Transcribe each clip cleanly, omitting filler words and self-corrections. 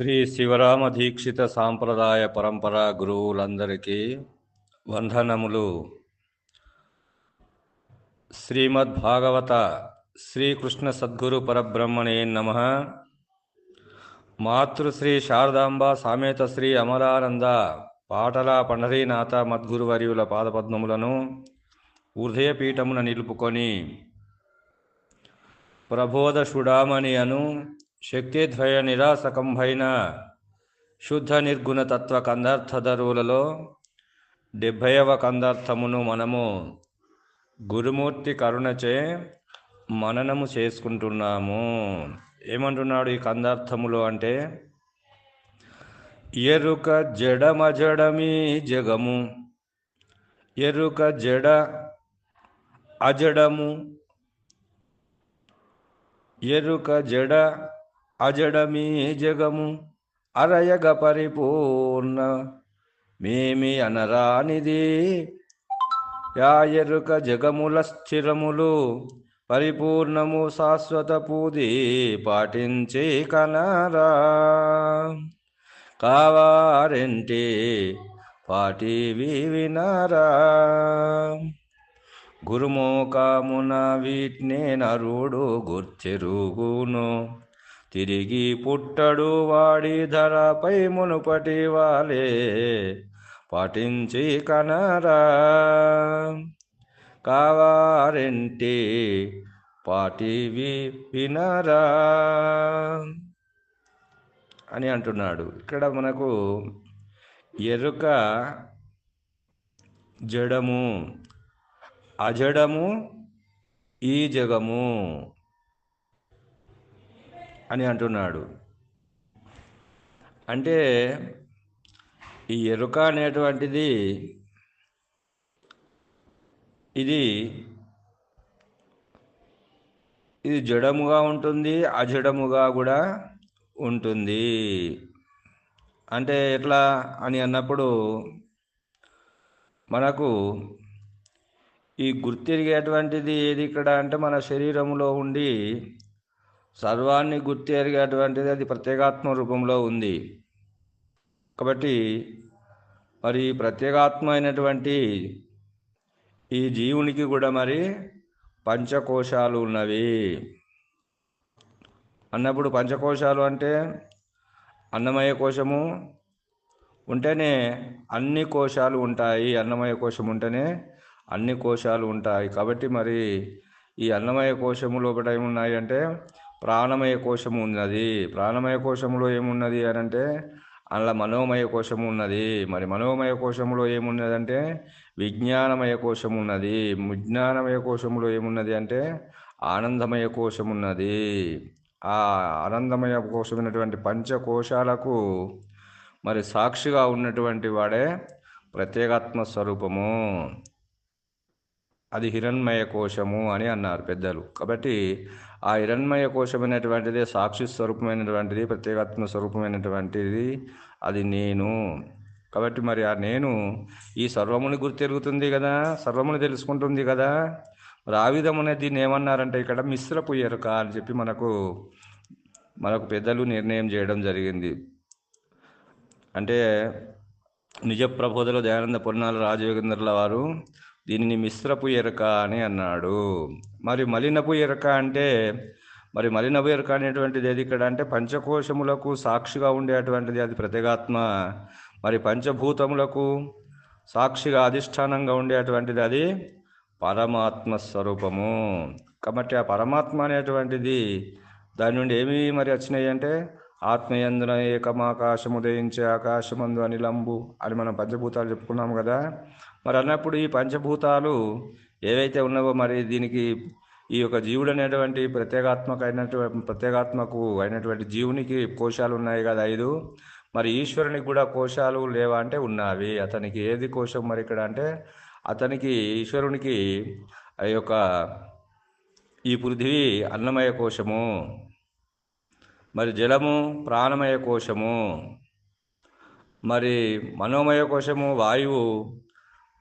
శ్రీ శివరామ దీక్షిత సాంప్రదాయ పరంపర గురువులందరికీ వందనములు. శ్రీమద్భాగవత శ్రీకృష్ణ సద్గురు పరబ్రహ్మణే నమః. మాతృశ్రీ శారదాంబ సామేత శ్రీ అమలానంద పాటల పండరీనాథ మద్గురువర్యుల పాదపద్మములను హృదయపీఠమున నిలుపుకొని ప్రబోధశుడామణి అను శక్తిద్వయ నిరాసకంభైన శుద్ధ నిర్గుణ తత్వ కందార్థధరువులలో 70వ కందార్థమును మనము గురుమూర్తి కరుణచే మననము చేసుకుంటున్నాము. ఏమంటున్నాడు ఈ కందార్థములో అంటే, ఎరుక జడమజడమీ జగము, ఎరుక జడ అజడము, ఎరుక జడ అజడమీ జగము అరయగ పరిపూర్ణ మేమి అనరానిది. యా ఎరుక జగముల స్థిరములు పరిపూర్ణము శాశ్వత పూది పాటించి కనరా. కావారెంటి పాటివి వినరా. గురుమోకమున వీట్నే నరుడు గుర్చెరుగును, తిరిగి పుట్టడు వాడి ధరపై మునుపటి వాలే పాటించి కనరా. కావారెంటి పాటివి వినరా అని అంటున్నాడు. ఇక్కడ మనకు ఎరుక జడము అజడము ఈ జగము అని అంటున్నాడు. అంటే ఈ ఎరుక అనేటువంటిది ఇది జడముగా ఉంటుంది, అజడముగా కూడా ఉంటుంది. అంటే ఎట్లా అని అన్నప్పుడు మనకు ఈ గుర్తెరిగేటువంటిది ఏది ఇక్కడ అంటే, మన శరీరంలో ఉండి సర్వాన్ని గుర్తెరిగేటువంటిది అది ప్రత్యేగాత్మ రూపంలో ఉంది. కాబట్టి మరి ప్రత్యేగాత్మ అయినటువంటి ఈ జీవునికి కూడా మరి పంచకోశాలు ఉన్నవి అన్నప్పుడు, పంచకోశాలు అంటే అన్నమయ కోశము ఉంటేనే అన్ని కోశాలు ఉంటాయి, అన్నమయ కోశం ఉంటేనే అన్ని కోశాలు ఉంటాయి. కాబట్టి మరి ఈ అన్నమయ కోశము లోపల ఏమున్నాయి అంటే ప్రాణమయ కోశము ఉన్నది. ప్రాణమయ కోశములో ఏమున్నది అని అంటే అందులో మనోమయ కోశము ఉన్నది. మరి మనోమయ కోశములో ఏమున్నదంటే విజ్ఞానమయ కోశం ఉన్నది. విజ్ఞానమయ కోశములో ఏమున్నది అంటే ఆనందమయ కోశం ఉన్నది. ఆ ఆనందమయ కోశమైనటువంటి పంచకోశాలకు మరి సాక్షిగా ఉన్నటువంటి వాడే ప్రత్యేగాత్మ స్వరూపము. అది హిరణ్మయ కోశము అని అన్నారు పెద్దలు. కాబట్టి ఆ హిరణ్మయ కోశమైనటువంటిది సాక్షి స్వరూపమైనటువంటిది, ప్రత్యేగాత్మ స్వరూపమైనటువంటిది అది నేను. కాబట్టి మరి ఆ నేను ఈ సర్వముని గుర్తెరుగుతుంది కదా, సర్వముని తెలుసుకుంటుంది కదా. మరి ఆ విధమునే దీన్ని ఏమన్నారంటే ఇక్కడ మిశ్రపు ఎరుక అని చెప్పి మనకు పెద్దలు నిర్ణయం చేయడం జరిగింది. అంటే నిజ ప్రబోధలో దయానంద పొన్నాల రాజయోగేంద్రుల వారు దీనిని మిశ్రపు ఎరుక అని అన్నాడు. మరి మలినపు ఎరుక అంటే, మరి మలినపు ఎరుక అనేటువంటిది ఏది ఇక్కడ అంటే పంచకోశములకు సాక్షిగా ఉండేటువంటిది అది ప్రత్యేగాత్మ. మరి పంచభూతములకు సాక్షిగా అధిష్టానంగా ఉండేటువంటిది అది పరమాత్మ స్వరూపము. కాబట్టి ఆ పరమాత్మ అనేటువంటిది దాని నుండి ఏమి మరి వచ్చినాయి అంటే ఆత్మయందున ఏకమాకాశము ఉదయించే ఆకాశమందు అనిలంబు అని మనం పంచభూతాలు చెప్పుకున్నాము కదా. మరి అన్నప్పుడు ఈ పంచభూతాలు ఏవైతే ఉన్నావో మరి దీనికి ఈ యొక్క జీవుడు అనేటువంటి ప్రత్యేగాత్మకు అయినటువంటి జీవునికి కోశాలు ఉన్నాయి కదా 5. మరి ఈశ్వరునికి కూడా కోశాలు లేవా అంటే ఉన్నవి. అతనికి ఏది కోశం మరి ఇక్కడ అంటే అతనికి ఈశ్వరునికి ఆ యొక్క ఈ పృథివీ అన్నమయ కోశము, మరి జలము ప్రాణమయ కోశము, మరి మనోమయ కోశము వాయువు,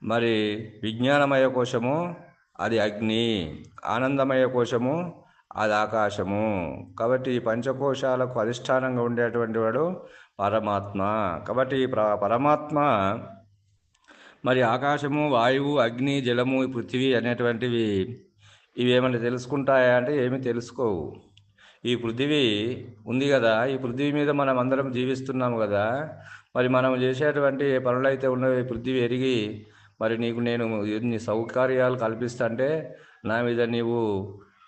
మరి విజ్ఞానమయ కోశము అది అగ్ని, ఆనందమయ కోశము అది ఆకాశము. కాబట్టి ఈ పంచకోశాలకు అధిష్టానంగా ఉండేటువంటి వాడు పరమాత్మ. కాబట్టి ఈ పరమాత్మ మరి ఆకాశము, వాయువు, అగ్ని, జలము, పృథివీ అనేటువంటివి ఇవి ఏమైనా తెలుసుకుంటాయా అంటే ఏమీ తెలుసుకోవు. ఈ పృథివీ ఉంది కదా, ఈ పృథివీ మీద మనం అందరం జీవిస్తున్నాము కదా, మరి మనం చేసేటువంటి పనులైతే ఉన్నవి ఈ పృథివీ ఎరిగి మరి నీకు నేను ఎన్ని సౌకర్యాలు కల్పిస్తుంటే నా మీద నీవు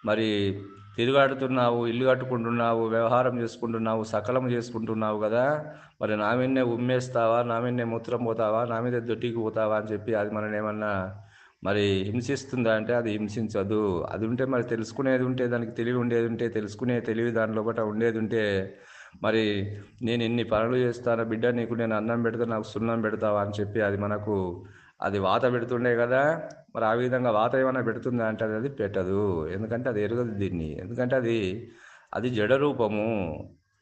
మరి తిరుగాడుతున్నావు, ఇల్లు కట్టుకుంటున్నావు, వ్యవహారం చేసుకుంటున్నావు, సకలం చేసుకుంటున్నావు కదా, మరి నా మీదనే ఉమ్మేస్తావా, నా మీదనే మూత్రం పోతావా, నా మీద దొట్టికి పోతావా అని చెప్పి అది మనం ఏమన్నా మరి హింసిస్తుందా అంటే అది హింసించదు. అది ఉంటే మరి తెలుసుకునేది ఉంటే, దానికి తెలివి ఉండేది ఉంటే, తెలుసుకునే తెలివి దాని లోపల ఉండేది ఉంటే మరి నేను ఎన్ని పనులు చేస్తాను బిడ్డ, నీకు నేను అన్నం పెడతా, నాకు సున్నం పెడతావా అని చెప్పి అది మనకు అది వాత పెడుతుండే కదా. మరి ఆ విధంగా వాత ఏమైనా పెడుతుందా అంటే అది పెట్టదు. ఎందుకంటే అది ఎరగదు దీన్ని. ఎందుకంటే అది అది జడ రూపము.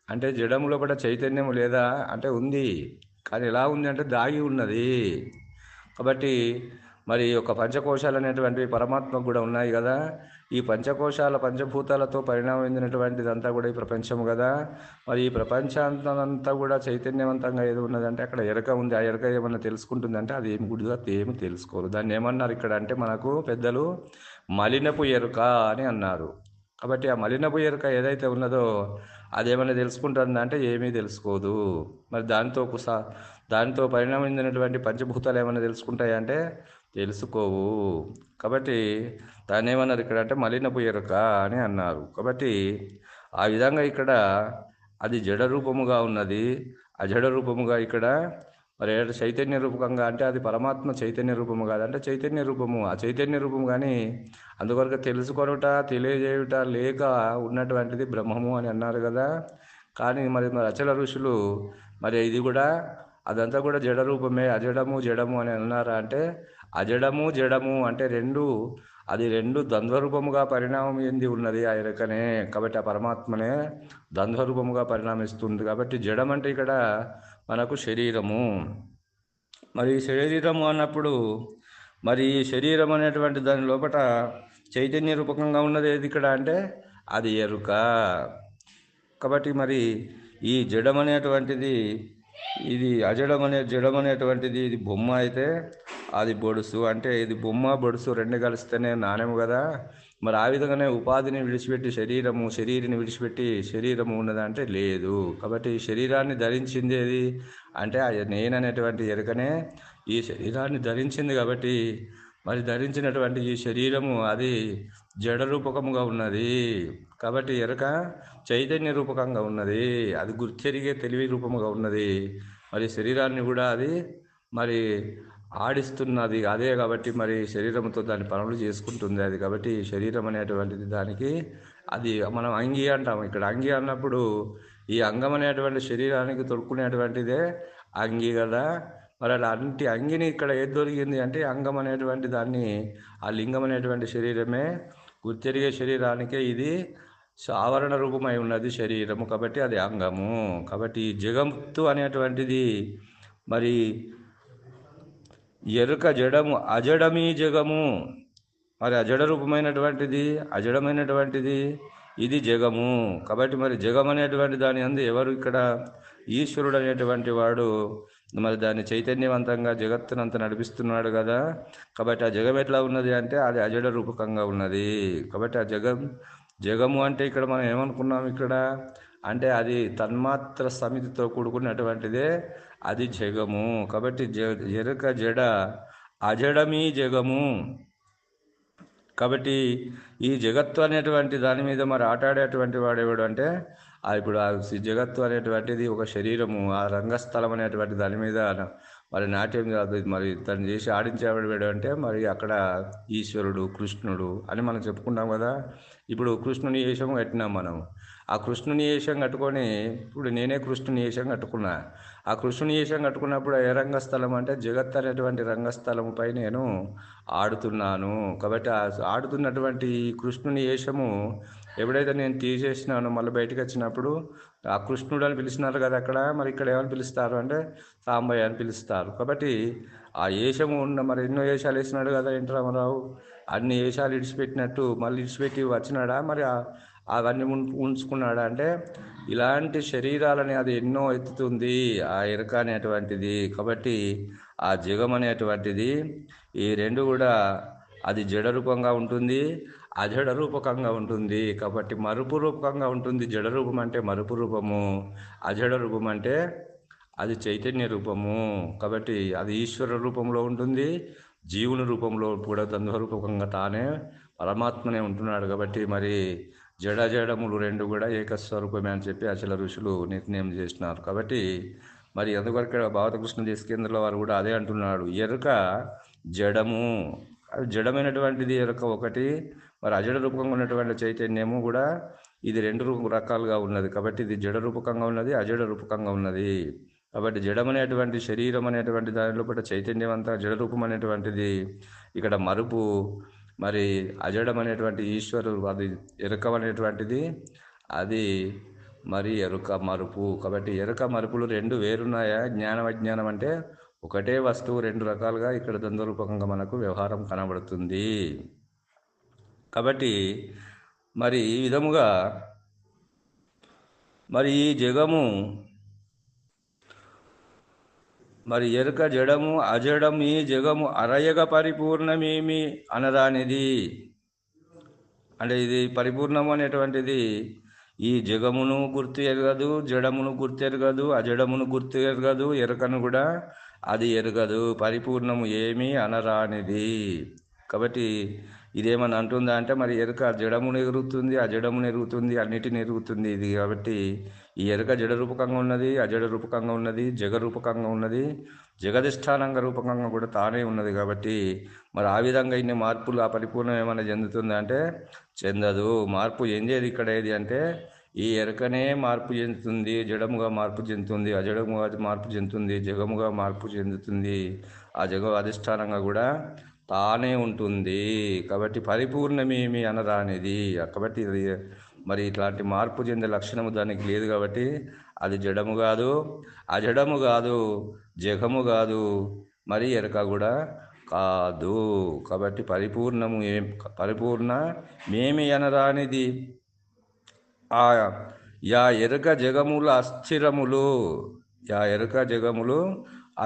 అంటే జడము లోపల చైతన్యము లేదా అంటే ఉంది, కానీ ఎలా ఉంది అంటే దాగి ఉన్నది. కాబట్టి మరి ఒక పంచకోశాలు అనేటువంటివి పరమాత్మకు కూడా ఉన్నాయి కదా. ఈ పంచకోశాల పంచభూతాలతో పరిణామం చెందినటువంటిదంతా కూడా ఈ ప్రపంచము కదా. మరి ఈ ప్రపంచాంతా కూడా చైతన్యవంతంగా ఏది ఉన్నదంటే అక్కడ ఎరక ఉంది. ఆ ఎరక ఏమన్నా తెలుసుకుంటుందంటే అది ఏమి గుడిగా ఏమి తెలుసుకోరు. దాన్ని ఏమన్నారు ఇక్కడ అంటే మనకు పెద్దలు మలినపు ఎరుక అని అన్నారు. కాబట్టి ఆ మలినపు ఎరుక ఏదైతే ఉన్నదో అదేమైనా తెలుసుకుంటుందంటే ఏమీ తెలుసుకోదు. మరి దానితో పరిణమించినటువంటి పంచభూతాలు ఏమైనా తెలుసుకుంటాయంటే తెలుసుకోవు. కాబట్టి దాన్ని ఏమన్నారు ఇక్కడ అంటే మలినపు ఎరుక అని అన్నారు. కాబట్టి ఆ విధంగా ఇక్కడ అది జడ రూపముగా ఉన్నది. ఆ జడ రూపముగా ఇక్కడ మరి చైతన్య రూపకంగా అంటే అది పరమాత్మ చైతన్య రూపము కాదంటే చైతన్య రూపము. ఆ చైతన్య రూపము కానీ అందువరకు తెలుసుకొనుట తెలియజేయుట లేక ఉన్నటువంటిది బ్రహ్మము అని అన్నారు కదా. కానీ మరి అచల ఋషులు మరి ఇది కూడా అదంతా కూడా జడ రూపమే, అజడము జడము అని అన్నారా అంటే అజడము జడము అంటే అది రెండు ద్వంద్వరూపముగా పరిణామం చెంది ఉన్నది ఆ ఎరకనే. కాబట్టి ఆ పరమాత్మనే ద్వంద్వరూపముగా పరిణామిస్తుంది. కాబట్టి జడం అంటే ఇక్కడ మనకు శరీరము. మరి శరీరము అన్నప్పుడు మరి శరీరం అనేటువంటి దాని లోపల చైతన్య రూపకంగా ఉన్నది ఏది ఇక్కడ అంటే అది ఎరుక. కాబట్టి మరి ఈ జడం అనేటువంటిది ఇది జడం అనేటువంటిది ఇది బొమ్మ అయితే అది బొడుసు. అంటే ఇది బొమ్మ బొడుసు రెండు కలిస్తేనే నాణ్యము కదా. మరి ఆ విధంగానే ఉపాధిని విడిచిపెట్టి శరీరిని విడిచిపెట్టి శరీరము ఉన్నదంటే లేదు. కాబట్టి శరీరాన్ని ధరించిందేది అంటే నేననేటువంటి ఎరుకనే ఈ శరీరాన్ని ధరించింది. కాబట్టి మరి ధరించినటువంటి ఈ శరీరము అది జడ రూపకముగా ఉన్నది. కాబట్టి ఎరుక చైతన్య రూపకంగా ఉన్నది. అది గుర్తెరిగే తెలివి రూపముగా ఉన్నది. మరి శరీరాన్ని కూడా అది మరి ఆడిస్తున్నది అదే. కాబట్టి మరి శరీరంతో దాని పనులు చేసుకుంటుంది అది. కాబట్టి శరీరం అనేటువంటిది దానికి అది మనం అంగి అంటాం. ఇక్కడ అంగి అన్నప్పుడు ఈ అంగం అనేటువంటి శరీరానికి తొడుక్కునేటువంటిదే అంగి కదా. మరి అలాంటి అంగిని ఇక్కడ ఏది దొరికింది అంటే అంగం అనేటువంటి దాన్ని ఆ లింగం అనేటువంటి శరీరమే గుర్తెరిగే శరీరానికే ఇది ఆవరణ రూపమై ఉన్నది శరీరము. కాబట్టి అది అంగము. కాబట్టి జగత్తు అనేటువంటిది మరి ఎరుక జడము అజడమీ జగము. మరి అజడ రూపమైనటువంటిది అజడమైనటువంటిది ఇది జగము. కాబట్టి మరి జగం అనేటువంటి దాని అందు ఎవరు ఇక్కడ ఈశ్వరుడు అనేటువంటి వాడు మరి దాన్ని చైతన్యవంతంగా జగత్తునంతా నడిపిస్తున్నాడు కదా. కాబట్టి ఆ జగం ఎట్లా ఉన్నది అంటే అది అజడ రూపకంగా ఉన్నది. కాబట్టి ఆ జగము అంటే ఇక్కడ మనం ఏమనుకున్నాం ఇక్కడ అంటే అది తన్మాత్ర సమితితో కూడుకున్నటువంటిదే అది జగము. కాబట్టి ఎరుక జడ అజడమీ జగము. కాబట్టి ఈ జగత్తు అనేటువంటి దాని మీద మరి ఆటాడేటువంటి వాడేవాడు అంటే ఇప్పుడు ఆ జగత్తు అనేటువంటిది ఒక శరీరము. ఆ రంగస్థలం అనేటువంటి దాని మీద మరి నాట్యం మరి తను చేసి ఆడించేవాడు అంటే మరి అక్కడ ఈశ్వరుడు కృష్ణుడు అని మనం చెప్పుకుంటాం కదా. ఇప్పుడు కృష్ణుని వేషం కట్టినాం మనం. ఆ కృష్ణుని వేషం కట్టుకొని ఇప్పుడు నేనే కృష్ణుని వేషం కట్టుకున్నా. ఆ కృష్ణుని వేషం కట్టుకున్నప్పుడు ఏ రంగస్థలం అంటే జగత్ అనేటువంటి రంగస్థలముపై నేను ఆడుతున్నాను. కాబట్టి ఆడుతున్నటువంటి కృష్ణుని వేషము ఎప్పుడైతే నేను తీసేసినానో మళ్ళీ బయటకు వచ్చినప్పుడు ఆ కృష్ణుడు అని పిలిచినారు కదా అక్కడ. మరి ఇక్కడ ఏమని పిలుస్తారు అంటే సాంబయ్య అని పిలుస్తారు. కాబట్టి ఆ వేషము ఉన్న మరి ఎన్నో వేషాలు వేసినాడు కదా ఎన్టీ రామారావు. అన్ని వేషాలు ఇడిచిపెట్టినట్టు మళ్ళీ ఇడిచిపెట్టి వచ్చినాడా, మరి అవన్నీ ఉంచుకున్నాడా అంటే ఇలాంటి శరీరాలని అది ఎన్నో ఎత్తుతుంది ఆ ఎరుక అనేటువంటిది. కాబట్టి ఆ జగం అనేటువంటిది ఈ రెండు కూడా అది జడ రూపంగా ఉంటుంది, అజడ రూపకంగా ఉంటుంది. కాబట్టి మరుపు రూపకంగా ఉంటుంది. జడ రూపం అంటే మరుపు రూపము, అజడ రూపం అంటే అది చైతన్య రూపము. కాబట్టి అది ఈశ్వర రూపంలో ఉంటుంది, జీవుని రూపంలో కూడా ద్వంద్వరూపకంగా తానే పరమాత్మనే ఉంటున్నాడు. కాబట్టి మరి జడములు రెండు కూడా ఏకస్వరూపమే అని చెప్పి అచల ఋషులు నిర్ణయం చేసినారు. కాబట్టి మరి అందువరకు భావతకృష్ణ దేశకేంద్రుల వారు కూడా అదే అంటున్నాడు, ఎరుక జడము, అది జడమైనటువంటిది ఎరుక ఒకటి, మరి అజడ రూపంగా ఉన్నటువంటి చైతన్యము కూడా ఇది రెండు రకాలుగా ఉన్నది. కాబట్టి ఇది జడ రూపకంగా ఉన్నది, అజడ రూపకంగా ఉన్నది. కాబట్టి జడమనేటువంటి శరీరం అనేటువంటి దాని లోపల చైతన్యం అంతా జడ రూపం అనేటువంటిది ఇక్కడ మరుపు, మరి అజడం అనేటువంటి ఈశ్వరుడు అది ఎరుక అనేటువంటిది అది మరి ఎరుక మరుపు. కాబట్టి ఎరుక మరుపులు రెండు వేరున్నాయా? జ్ఞానం అజ్ఞానం అంటే ఒకటే వస్తువు రెండు రకాలుగా ఇక్కడ ద్వంద్వరూపకంగా మనకు వ్యవహారం కనబడుతుంది. కాబట్టి మరి ఈ విధముగా మరి ఈ జగము మరి ఎరుక జడము అజడం ఈ జగము అరయగ పరిపూర్ణమేమి అనరానిది. అంటే ఇది పరిపూర్ణము అనేటువంటిది ఈ జగమును గుర్తు ఎరగదు, జడమును గుర్తు ఎరగదు, అజడమును గుర్తు ఎరగదు, ఎరుకను కూడా అది ఎరగదు. పరిపూర్ణము ఏమీ అనరానిది. కాబట్టి ఇదేమని అంటుందా అంటే మరి ఎరుక జడమును ఎరుగుతుంది, అజడమును ఎరుగుతుంది, అన్నిటిని ఎరుగుతుంది ఇది. కాబట్టి ఈ ఎరుక జడ రూపకంగా ఉన్నది, అజడ రూపకంగా ఉన్నది, జగ రూపకంగా ఉన్నది, జగధిష్టానంగ రూపకంగా కూడా తానే ఉన్నది. కాబట్టి మరి ఆ విధంగా ఇన్ని మార్పులు ఆ పరిపూర్ణం ఏమైనా చెందుతుంది అంటే చెందదు. మార్పు చెందేది ఇక్కడ ఏది అంటే ఈ ఎరుకనే మార్పు చెందుతుంది, జడముగా మార్పు చెందుతుంది, అజడముగా మార్పు చెందుతుంది, జగముగా మార్పు చెందుతుంది, ఆ జగ అధిష్టానంగా కూడా తానే ఉంటుంది. కాబట్టి పరిపూర్ణమేమి అనరానిది. కాబట్టి మరి ఇట్లాంటి మార్పు చెందే లక్షణము దానికి లేదు. కాబట్టి అది జడము కాదు, అజడము కాదు, జగము కాదు, మరి ఎరుక కూడా కాదు. కాబట్టి పరిపూర్ణ మేమి అనరానిది. యా ఎరుక జగములు అస్థిరములు, యా ఎరుక జగములు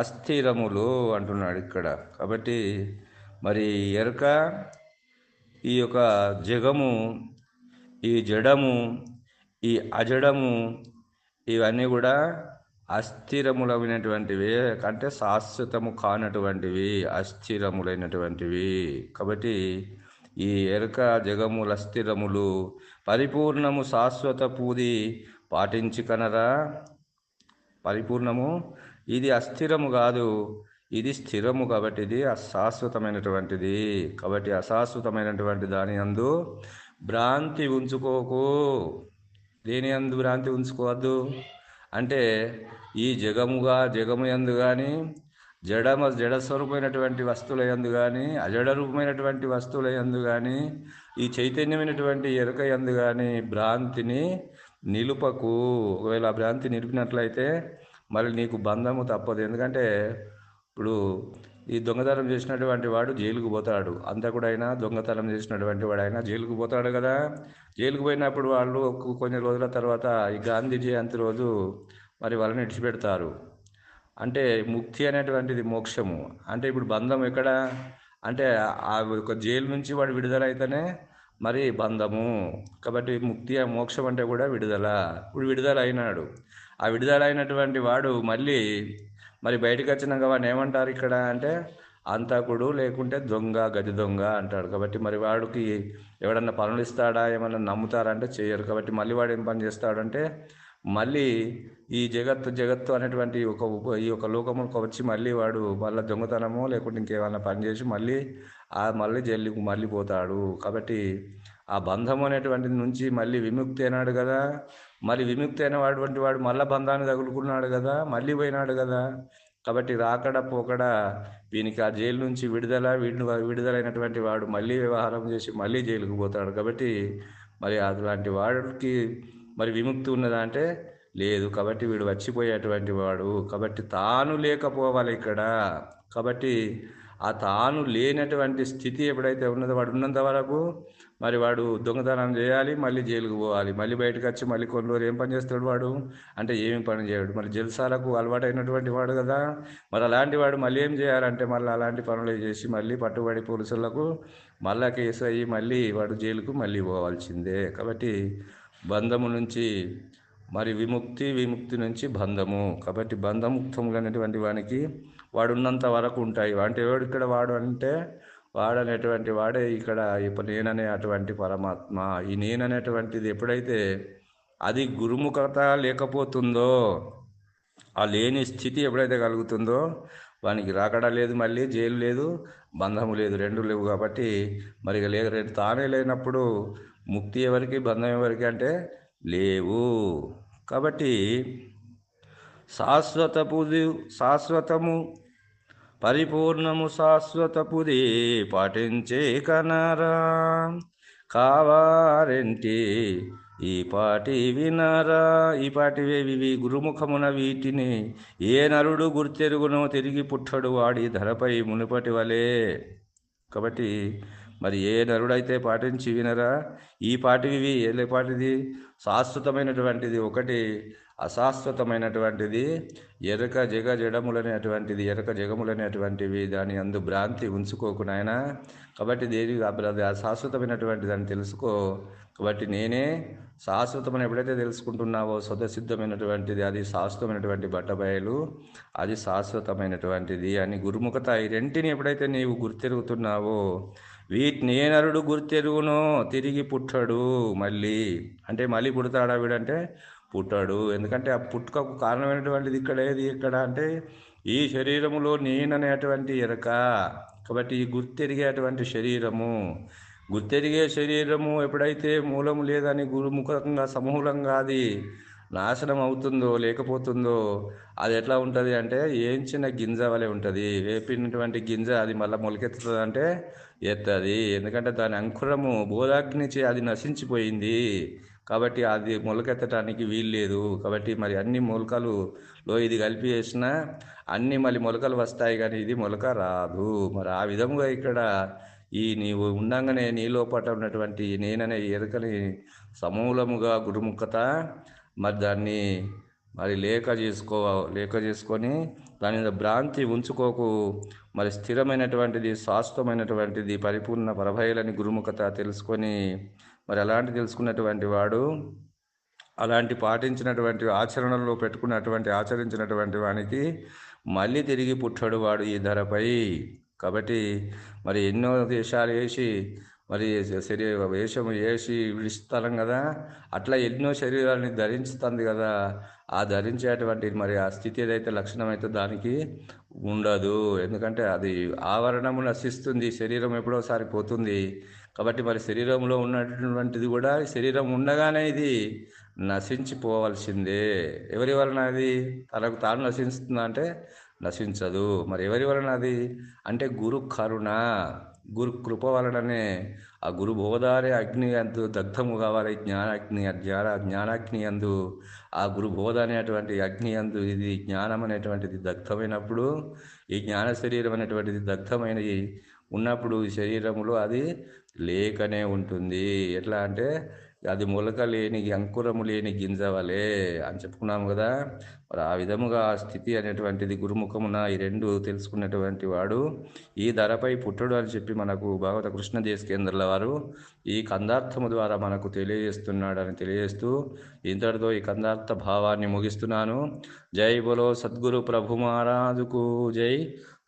అస్థిరములు అంటున్నాడు ఇక్కడ. కాబట్టి మరి ఎరుక ఈ యొక్క జగము, ఈ జడము, ఈ అజడము ఇవన్నీ కూడా అస్థిరములైనటువంటివి, అంటే శాశ్వతము కానటువంటివి, అస్థిరములైనటువంటివి. కాబట్టి ఈ ఎరుక జగముల అస్థిరములు పరిపూర్ణము శాశ్వత పూది పాటించి కనరా. పరిపూర్ణము ఇది అస్థిరము కాదు, ఇది స్థిరము. కాబట్టి ఇది అశాశ్వతమైనటువంటిది. కాబట్టి అశాశ్వతమైనటువంటి దాని యందు భ్రాంతి ఉంచుకోకు. దేని యందు భ్రాంతి ఉంచుకోవద్దు అంటే ఈ జగము యందు కానీ, జడస్వరూపమైనటువంటి వస్తువుల యందు కానీ, అజడ రూపమైనటువంటి వస్తువుల యందు కానీ, ఈ చైతన్యమైనటువంటి ఎరుక యందు కానీ భ్రాంతిని నిలుపకు. ఒకవేళ ఆ భ్రాంతి నిలిపినట్లయితే మరి నీకు బంధము తప్పదు. ఎందుకంటే ఇప్పుడు ఈ దొంగతనం చేసినటువంటి వాడు జైలుకు పోతాడు, అంతకుడైనా దొంగతనం చేసినటువంటి వాడైనా జైలుకు పోతాడు కదా. జైలుకు పోయినప్పుడు వాళ్ళు కొన్ని రోజుల తర్వాత ఈ గాంధీ జయంతి రోజు మరి వాళ్ళని విడిచిపెడతారు. అంటే ముక్తి అనేటువంటిది మోక్షము. అంటే ఇప్పుడు బంధం ఎక్కడ అంటే ఆ ఒక జైలు నుంచి వాడు విడుదలైతేనే మరి బంధము. కాబట్టి ముక్తి మోక్షం అంటే కూడా విడుదల. ఇప్పుడు విడుదల అయినాడు, ఆ విడుదల అయినటువంటి వాడు మళ్ళీ మరి బయటకు వచ్చినాక వాడిని ఏమంటారు ఇక్కడ అంటే అంతకుడు, లేకుంటే దొంగ, గది దొంగ అంటాడు. కాబట్టి మరి వాడికి ఎవడన్నా పనులు ఇస్తాడా, ఏమన్నా నమ్ముతారంటే చేయరు. కాబట్టి మళ్ళీ వాడు ఏం పని చేస్తాడంటే మళ్ళీ ఈ జగత్తు అనేటువంటి ఈ యొక్క లోకములకు వచ్చి మళ్ళీ వాడు మళ్ళీ దొంగతనము లేకుంటే ఇంకేమైనా పని చేసి మళ్ళీ జైలుకు మళ్ళీ పోతాడు. కాబట్టి ఆ బంధం అనేటువంటి నుంచి మళ్ళీ విముక్తి అయినాడు కదా. మరి విముక్తి అయినటువంటి వాడు మళ్ళీ బంధాన్ని తగులుకున్నాడు కదా, మళ్ళీ పోయినాడు కదా. కాబట్టి రాకడ పోకడ వీనికి ఆ జైలు నుంచి విడుదలైనటువంటి వాడు మళ్ళీ వ్యవహారం చేసి మళ్ళీ జైలుకు పోతాడు. కాబట్టి మరి అలాంటి వాడికి మరి విముక్తి ఉన్నదా అంటే లేదు. కాబట్టి వీడు వచ్చిపోయేటువంటి వాడు. కాబట్టి తాను లేకపోవాలి ఇక్కడ. కాబట్టి ఆ తాను లేనటువంటి స్థితి ఎప్పుడైతే ఉన్నదో వాడు ఉన్నంత వరకు మరి వాడు దొంగతనం చేయాలి, మళ్ళీ జైలుకు పోవాలి, మళ్ళీ బయటకు వచ్చి మళ్ళీ కొన్ని రోజులు ఏం పని చేస్తాడు వాడు అంటే ఏమి పని చేయడు. మరి జల్సాలకు అలవాటైనటువంటి వాడు కదా, మరి అలాంటి వాడు మళ్ళీ ఏం చేయాలంటే మళ్ళీ అలాంటి పనులు చేసి మళ్ళీ పట్టుబడి పోలీసులకు మళ్ళా కేసు అయ్యి మళ్ళీ వాడు జైలుకు మళ్ళీ పోవాల్సిందే. కాబట్టి బంధము నుంచి మరి విముక్తి నుంచి బంధము. కాబట్టి బంధముక్తములైనటువంటి వానికి వాడు ఉన్నంత వరకు ఉంటాయి. అంటే ఎవడు ఇక్కడ వాడు అంటే వాడనేటువంటి వాడే ఇక్కడ ఇప్పుడు నేననే అటువంటి పరమాత్మ. ఈ నేననేటువంటిది ఎప్పుడైతే అది గురుముఖత లేకపోతుందో, ఆ లేని స్థితి ఎప్పుడైతే కలుగుతుందో వానికి రాకడా లేదు, మళ్ళీ జైలు లేదు, బంధము లేదు, రెండు లేవు. కాబట్టి మరి ఇక లేదు, తానే లేనప్పుడు ముక్తి ఎవరికి, బంధం ఎవరికి అంటే లేవు. కాబట్టి శాశ్వతము పరిపూర్ణము శాశ్వతపుదే పాటించే కనరా కావారంటే ఈ పాటి వినరా. ఈ పాటివేవి గురుముఖమున వీటిని ఏ నరుడు గుర్తెరుగునో తిరిగి పుట్టడు వాడి ధరపై మునుపటి వలే. కాబట్టి మరి ఏ నరుడైతే పాటించి వినరా ఈ పాటివి ఏ పాటిది శాశ్వతమైనటువంటిది ఒకటి, అశాశ్వతమైనటువంటిది ఎరక జడములనేటువంటిది, ఎరక జగములనేటువంటివి. దాని అందు భ్రాంతి ఉంచుకోకు నాయన. కాబట్టి దేని అది అశాశ్వతమైనటువంటిది అని తెలుసుకో. కాబట్టి నేనే శాశ్వతమని ఎప్పుడైతే తెలుసుకుంటున్నావో స్వతసిద్ధమైనటువంటిది, అది శాశ్వతమైనటువంటి బట్టబయలు, అది శాశ్వతమైనటువంటిది అని గురుముఖత ఈ రెంటిని ఎప్పుడైతే నీవు గుర్తెరుగుతున్నావో వీటిని ఏ నరుడు గుర్తెరుగునో తిరిగి పుట్టడు మళ్ళీ. అంటే మళ్ళీ పుడతాడా వీడంటే పుట్టాడు. ఎందుకంటే ఆ పుట్టుకకు కారణమైనటువంటిది ఇక్కడ అంటే ఈ శరీరములో నేననేటువంటి ఎరక. కాబట్టి ఈ గుర్తెరిగేటువంటి గుర్తెరిగే శరీరము ఎప్పుడైతే మూలము లేదని గురుముఖంగా సమూలంగా అది నాశనం అవుతుందో లేకపోతుందో అది ఎట్లా ఉంటుంది అంటే ఏంచిన గింజ వలె ఉంటుంది. వేపినటువంటి గింజ అది మళ్ళీ మొలకెత్తుతుంది అంటే ఎత్తది. ఎందుకంటే దాని అంకురము బోధాగ్నిచే అది నశించిపోయింది. కాబట్టి అది మొలకెత్తడానికి వీల్లేదు. కాబట్టి మరి అన్ని మొలకలులో ఇది కలిపి వేసినా అన్ని మళ్ళీ మొలకలు వస్తాయి, కానీ ఇది మొలక రాదు. మరి ఆ విధముగా ఇక్కడ ఈ నీవు ఉండంగానే నీలో పట్ల ఉన్నటువంటి నేననే ఎరుకని సమూలముగా గురుముఖత మరి దాన్ని మరి లేక చేసుకొని దాని మీద భ్రాంతి ఉంచుకోకు. మరి స్థిరమైనటువంటిది, శాశ్వతమైనటువంటిది, పరిపూర్ణ పరభయలని గురుముఖత తెలుసుకొని మరి అలాంటి తెలుసుకున్నటువంటి వాడు అలాంటి పాటించినటువంటి ఆచరణలో ఆచరించినటువంటి వానికి మళ్ళీ తిరిగి పుట్టాడు వాడు ఈ ధరపై. కాబట్టి మరి ఎన్నో దేశాలు వేసి మరి వేషము వేసి విడిస్తాం కదా, అట్లా ఎన్నో శరీరాన్ని ధరించుతుంది కదా. ఆ ధరించేటువంటి మరి ఆ స్థితి ఏదైతే లక్షణం అయితే దానికి ఉండదు. ఎందుకంటే అది ఆవరణము నశిస్తుంది, శరీరం ఎప్పుడోసారి పోతుంది. కాబట్టి మరి శరీరంలో ఉన్నటువంటిది కూడా శరీరం ఉండగానే ఇది నశించిపోవాల్సిందే. ఎవరి వలన అది తనకు తాను నశిస్తుందా అంటే నశించదు. మరి ఎవరి వలన అది అంటే గురు కరుణ, గురు కృప వలననే ఆ గురు బోధారే అగ్ని అందు దగ్ధము కావాలి. జ్ఞానాగ్ని అందు ఆ గురు బోధ అనేటువంటి అగ్ని అందు ఇది జ్ఞానం అనేటువంటిది దగ్ధమైనప్పుడు, ఈ జ్ఞాన శరీరం అనేటువంటిది దగ్ధమైనది ఉన్నప్పుడు ఈ శరీరంలో అది లేకనే ఉంటుంది. ఎట్లా అంటే అది మొలక లేని అంకురము లేని గింజ వలె అని చెప్పుకున్నాము కదా. మరి ఆ విధముగా ఆ స్థితి అనేటువంటిది గురుముఖమున ఈ రెండు తెలుసుకున్నటువంటి వాడు ఈ ధరపై పుట్టడు అని చెప్పి మనకు భాగవత కృష్ణదేశ కేంద్రాల వారు ఈ కందార్థము ద్వారా మనకు తెలియజేస్తున్నాడని తెలియజేస్తూ ఇంతటితో ఈ కందార్థ భావాన్ని ముగిస్తున్నాను. జై బోలో సద్గురు ప్రభు మహారాజుకు జై.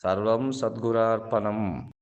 సర్వం సద్గురార్పణం.